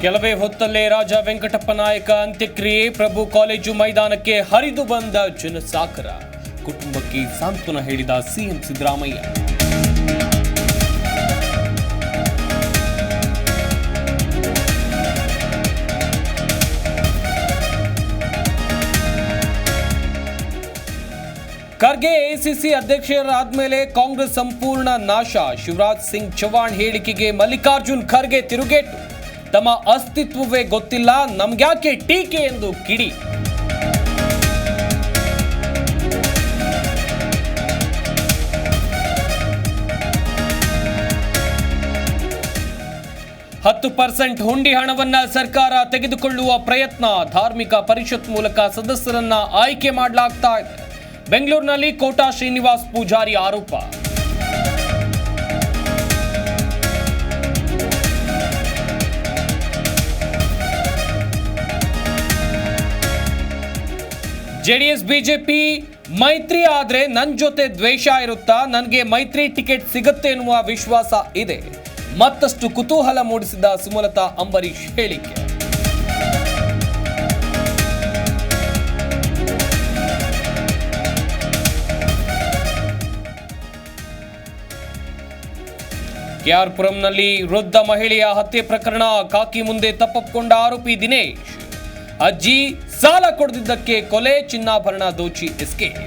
ಕೆಲವೇ ಹೊತ್ತಲ್ಲೇ ರಾಜ ವೆಂಕಟಪ್ಪ ನಾಯಕ ಅಂತ್ಯಕ್ರಿಯೆ. ಪ್ರಭು ಕಾಲೇಜು ಮೈದಾನಕ್ಕೆ ಹರಿದು ಬಂದ ಜನಸಾಗರ. ಕುಟುಂಬಕ್ಕೆ ಸಾಂತ್ವನ ಹೇಳಿದ ಸಿಎಂ ಸಿದ್ದರಾಮಯ್ಯ. ಖರ್ಗೆ ಎಸಿಸಿ ಅಧ್ಯಕ್ಷರಾದ ಮೇಲೆ ಕಾಂಗ್ರೆಸ್ ಸಂಪೂರ್ಣ ನಾಶ. ಶಿವರಾಜ್ ಸಿಂಗ್ ಚೌಹಾಣ್ ಹೇಳಿಕೆಗೆ ಮಲ್ಲಿಕಾರ್ಜುನ್ ಖರ್ಗೆ ತಿರುಗೇಟು. ತಮ್ಮ ಅಸ್ತಿತ್ವವೇ ಗೊತ್ತಿಲ್ಲ, ನಮ್ಗ್ಯಾಕೆ ಟೀಕೆ ಎಂದು ಕಿಡಿ. %10 ಹುಂಡಿ ಹಣವನ್ನ ಸರ್ಕಾರ ತೆಗೆದುಕೊಳ್ಳುವ ಪ್ರಯತ್ನ. ಧಾರ್ಮಿಕ ಪರಿಷತ್ ಮೂಲಕ ಸದಸ್ಯರನ್ನ ಆಯ್ಕೆ ಮಾಡಲಾಗ್ತಾ ಇದೆ. ಬೆಂಗಳೂರಿನಲ್ಲಿ ಕೋಟಾ ಶ್ರೀನಿವಾಸ್ ಪೂಜಾರಿ ಆರೋಪ. ಜೆಡಿಎಸ್ ಬಿಜೆಪಿ ಮೈತ್ರಿ ಆದ್ರೆ ನನ್ನ ಜೊತೆ ದ್ವೇಷ ಇರುತ್ತಾ? ನನಗೆ ಮೈತ್ರಿ ಟಿಕೆಟ್ ಸಿಗುತ್ತೆ ಎನ್ನುವ ವಿಶ್ವಾಸ ಇದೆ. ಮತ್ತಷ್ಟು ಕುತೂಹಲ ಮೂಡಿಸಿದ ಸುಮಲತಾ ಅಂಬರೀಶ್ ಹೇಳಿಕೆ. ಕೆಆರ್ ಪುರಂನಲ್ಲಿ ವೃದ್ಧ ಮಹಿಳೆಯ ಹತ್ಯೆ ಪ್ರಕರಣ. ಕಾಕಿ ಮುಂದೆ ತಪ್ಪೊಪ್ಪಿಕೊಂಡ ಆರೋಪಿ ದಿನೇಶ್. ಅಜ್ಜಿ ಸಾಲ ಕೊಡದಿದ್ದಕ್ಕೆ ಕೊಲೆ, ಚಿನ್ನಾಭರಣ ದೋಚಿ ಎಸ್ಕೇಪ್.